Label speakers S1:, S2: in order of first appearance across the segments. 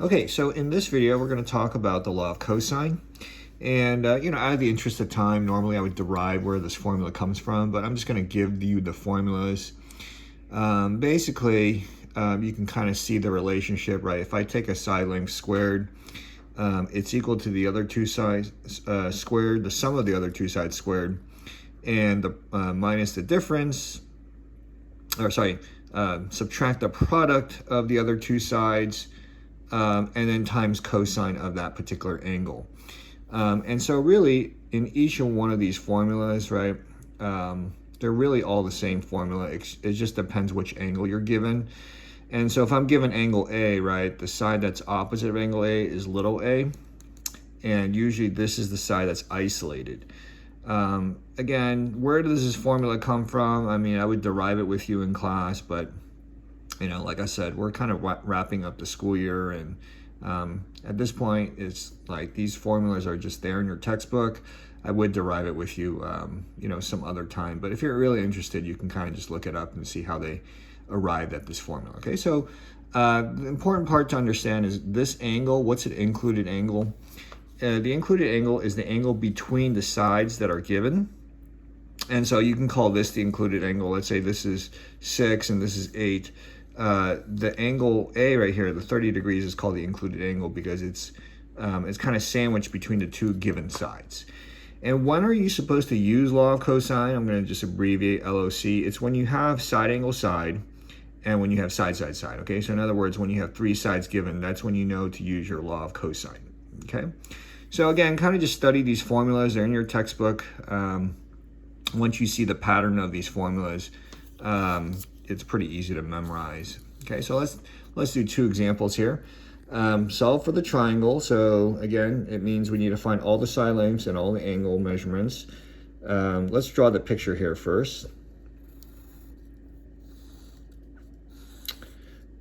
S1: Okay, so in this video, we're going to talk about the law of cosine. And, out of the interest of time, normally I would derive where this formula comes from, but I'm just going to give you the formulas. Basically, you can kind of see the relationship, right? If I take a side length squared, it's equal to the other two sides squared, the sum of the other two sides squared, and the minus the difference, subtract the product of the other two sides, and then times cosine of that particular angle. And so really, in each one of these formulas, right, they're really all the same formula. It just depends which angle you're given. And so if I'm given angle A, right, the side that's opposite of angle A is little a. And usually this is the side that's isolated. Again, where does this formula come from? I mean, I would derive it with you in class, but like I said, we're kind of wrapping up the school year, and at this point, it's like these formulas are just there in your textbook. I would derive it with you, some other time. But if you're really interested, you can kind of just look it up and see how they arrived at this formula. Okay, so the important part to understand is this angle. What's an included angle? The included angle is the angle between the sides that are given. And so you can call this the included angle. Let's say this is 6 and this is 8. The angle A right here, the 30 degrees, is called the included angle because it's kind of sandwiched between the two given sides. And when are you supposed to use law of cosine? I'm going to just abbreviate LOC. It's when you have side angle side and when you have side side side. Okay, so in other words, when you have three sides given, that's when you know to use your law of cosine. Okay, so again, kind of just study these formulas. They're in your textbook. Once you see the pattern of these formulas, it's pretty easy to memorize. Okay, so let's do two examples here. Solve for the triangle. So again, it means we need to find all the side lengths and all the angle measurements. Let's draw the picture here first.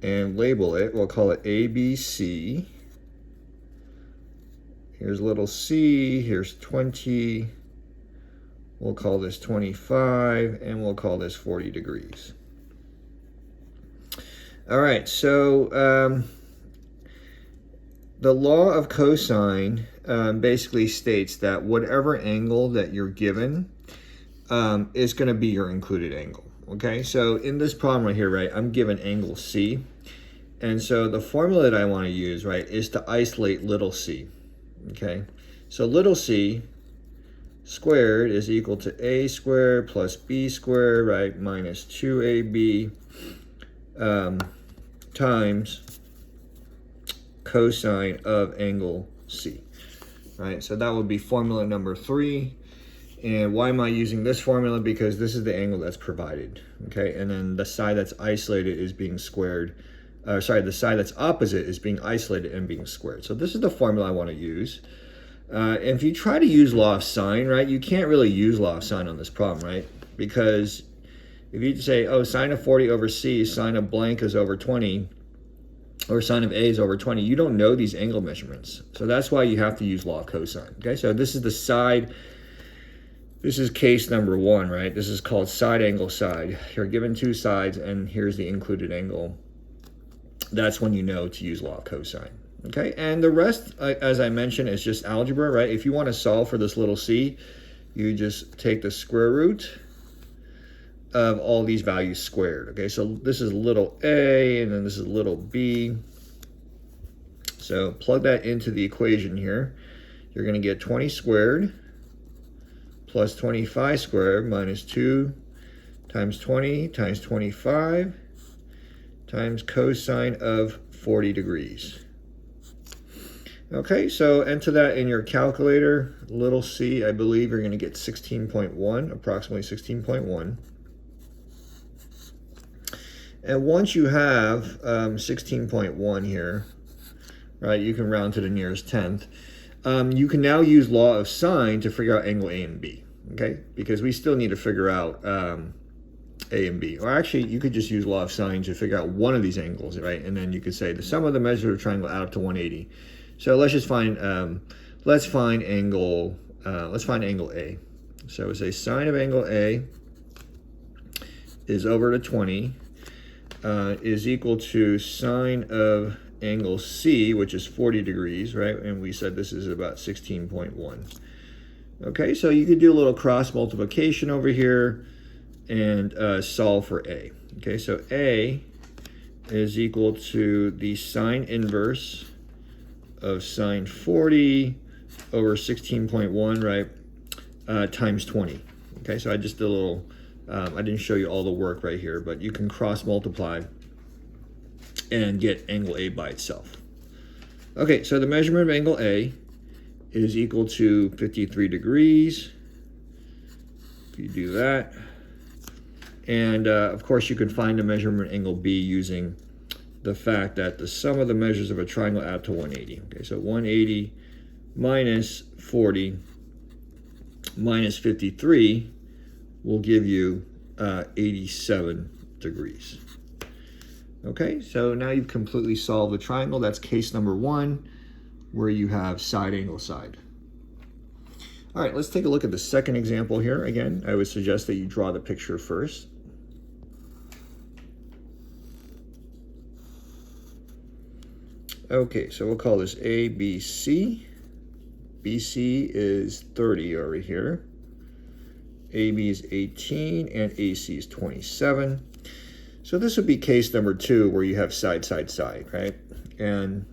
S1: And label it. We'll call it ABC. Here's little c, here's 20. We'll call this 25, and we'll call this 40 degrees. All right, so the law of cosine basically states that whatever angle that you're given is going to be your included angle. Okay, so in this problem right here, right, I'm given angle C. And so the formula that I want to use, right, is to isolate little c. Okay, so little c squared is equal to a squared plus b squared, right, minus 2ab times cosine of angle C, right? So that would be formula number 3. And why am I using this formula? Because this is the angle that's provided, okay? And then the side that's isolated is being squared. The side that's opposite is being isolated and being squared. So this is the formula I want to use. And if you try to use law of sine, right, you can't really use law of sine on this problem, right? Because if you say, oh, sine of 40 over c, sine of blank is over 20, or sine of a is over 20, you don't know these angle measurements. So that's why you have to use law of cosine. Okay, so this is the side. This is case number 1, right? This is called side angle side. You're given two sides, and here's the included angle. That's when you know to use law of cosine. Okay, and the rest, as I mentioned, is just algebra, right? If you want to solve for this little c, you just take the square root of all these values squared. Okay, so this is little a, and then this is little b. So plug that into the equation here. You're going to get 20 squared plus 25 squared minus 2 times 20 times 25 times cosine of 40 degrees. Okay, so enter that in your calculator. Little c, I believe you're going to get 16.1, approximately 16.1. And once you have 16.1 here, right, you can round to the nearest tenth. You can now use law of sine to figure out angle A and B, okay? Because we still need to figure out A and B. Or actually, you could just use law of sine to figure out one of these angles, right? And then you could say the sum of the measures of the triangle add up to 180. So let's just find let's find angle A. So we say sine of angle A is over to 20 is equal to sine of angle C, which is 40 degrees, right? And we said this is about 16.1. Okay, so you could do a little cross multiplication over here and solve for A. Okay, so A is equal to the sine inverse of sine 40 over 16.1, right, times 20. Okay, so I just did a little, I didn't show you all the work right here, but you can cross multiply and get angle A by itself. Okay, so the measurement of angle A is equal to 53 degrees. If you do that, and of course you can find the measurement angle B using the fact that the sum of the measures of a triangle add to 180. Okay, so 180 minus 40 minus 53 will give you 87 degrees. Okay, so now you've completely solved the triangle. That's case number 1, where you have side angle side. All right, let's take a look at the second example here. Again, I would suggest that you draw the picture first. Okay, so we'll call this ABC. BC is 30 over here. AB is 18 and AC is 27. So this would be case number 2 where you have side, side, side, right? And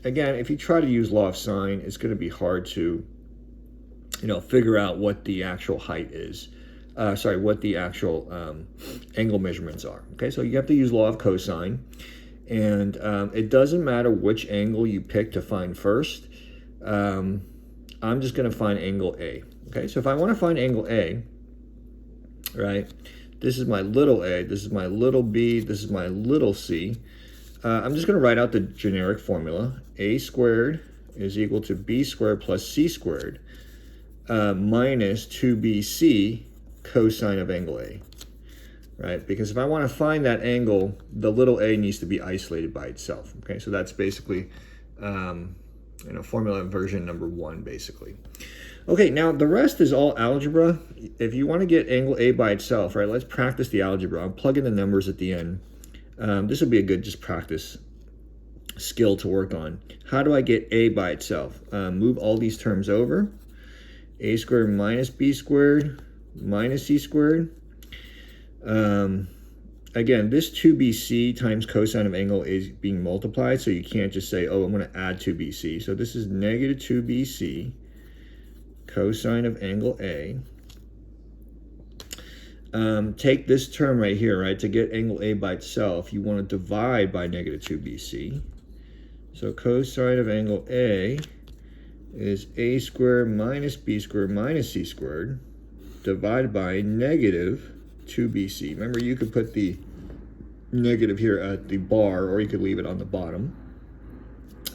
S1: again, if you try to use law of sine, it's going to be hard to, figure out what the actual height is. What the actual angle measurements are. Okay, so you have to use law of cosine. And it doesn't matter which angle you pick to find first. I'm just going to find angle A. Okay, so if I want to find angle A, right, this is my little a, this is my little b, this is my little c. I'm just going to write out the generic formula. A squared is equal to b squared plus c squared minus 2bc cosine of angle A. Right? Because if I want to find that angle, the little a needs to be isolated by itself. Okay, so that's basically formula version number 1, basically. Okay, now the rest is all algebra. If you want to get angle A by itself, right, let's practice the algebra. I'll plug in the numbers at the end. This will be a good just practice skill to work on. How do I get A by itself? Move all these terms over. A squared minus b squared minus c squared. Again, this 2bc times cosine of angle A is being multiplied, so you can't just say, oh, I'm going to add 2bc. So this is negative 2bc cosine of angle A. Take this term right here, right? To get angle A by itself, you want to divide by negative 2bc. So cosine of angle A is a squared minus b squared minus c squared divided by negative 2bc. Remember, you could put the negative here at the bar, or you could leave it on the bottom.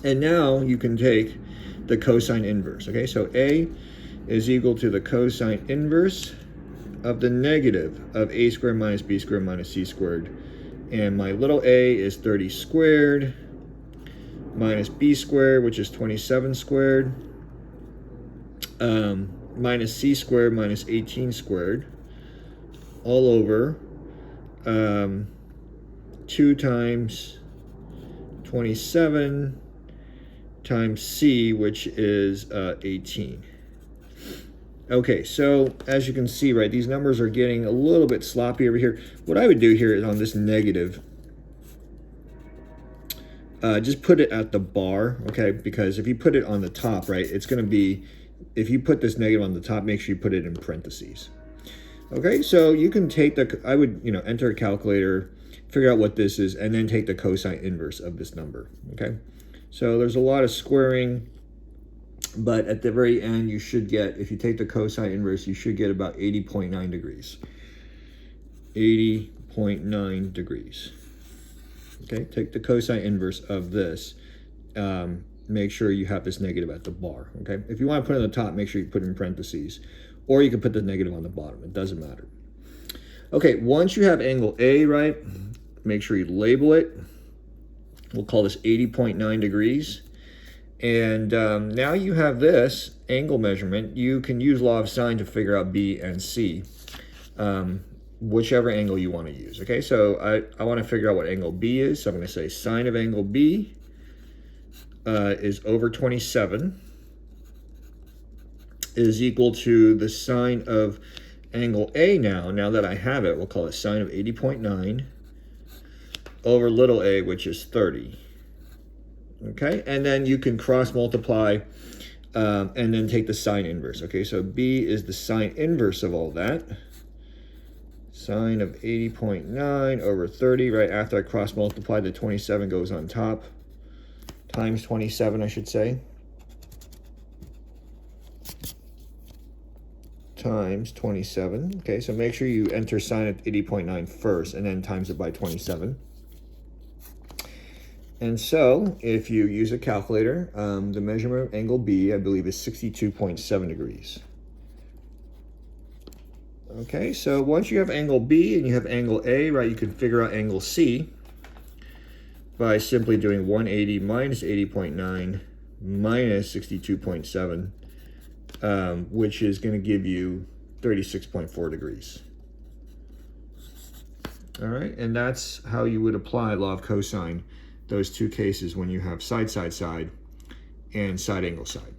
S1: And now you can take the cosine inverse. Okay, so A is equal to the cosine inverse of the negative of a squared minus b squared minus c squared. And my little a is 30 squared minus b squared, which is 27 squared, minus c squared minus 18 squared, all over 2 times 27 times c, which is 18. Okay, so as you can see, right, these numbers are getting a little bit sloppy over here. What I would do here is on this negative, just put it at the bar, okay? Because if you put it on the top, right, it's going to be, if you put this negative on the top, make sure you put it in parentheses. Okay, so you can take the, I would, enter a calculator, figure out what this is, and then take the cosine inverse of this number, okay? So there's a lot of squaring, but at the very end, you should get, if you take the cosine inverse, you should get about 80.9 degrees. 80.9 degrees. Okay, take the cosine inverse of this. Make sure you have this negative at the bar, okay? If you want to put it on the top, make sure you put it in parentheses. Or you can put the negative on the bottom. It doesn't matter. Okay, once you have angle A, right, make sure you label it. We'll call this 80.9 degrees. And now you have this angle measurement. You can use law of sine to figure out B and C, whichever angle you want to use. Okay, so I want to figure out what angle B is. So I'm going to say sine of angle B is over 27 is equal to the sine of angle A now that I have it, we'll call it sine of 80.9 over little a, which is 30. Okay, and then you can cross multiply and then take the sine inverse. Okay, so B is the sine inverse of all that. Sine of 80.9 over 30, right after I cross multiply, the 27 goes on top, times 27, I should say. Times 27. Okay, so make sure you enter sine of 80.9 first and then times it by 27. And so, if you use a calculator, the measurement of angle B, I believe, is 62.7 degrees. Okay, so once you have angle B and you have angle A, right, you can figure out angle C by simply doing 180 minus 80.9 minus 62.7, which is going to give you 36.4 degrees. All right, and that's how you would apply law of cosine, those two cases when you have side, side, side, and side angle side.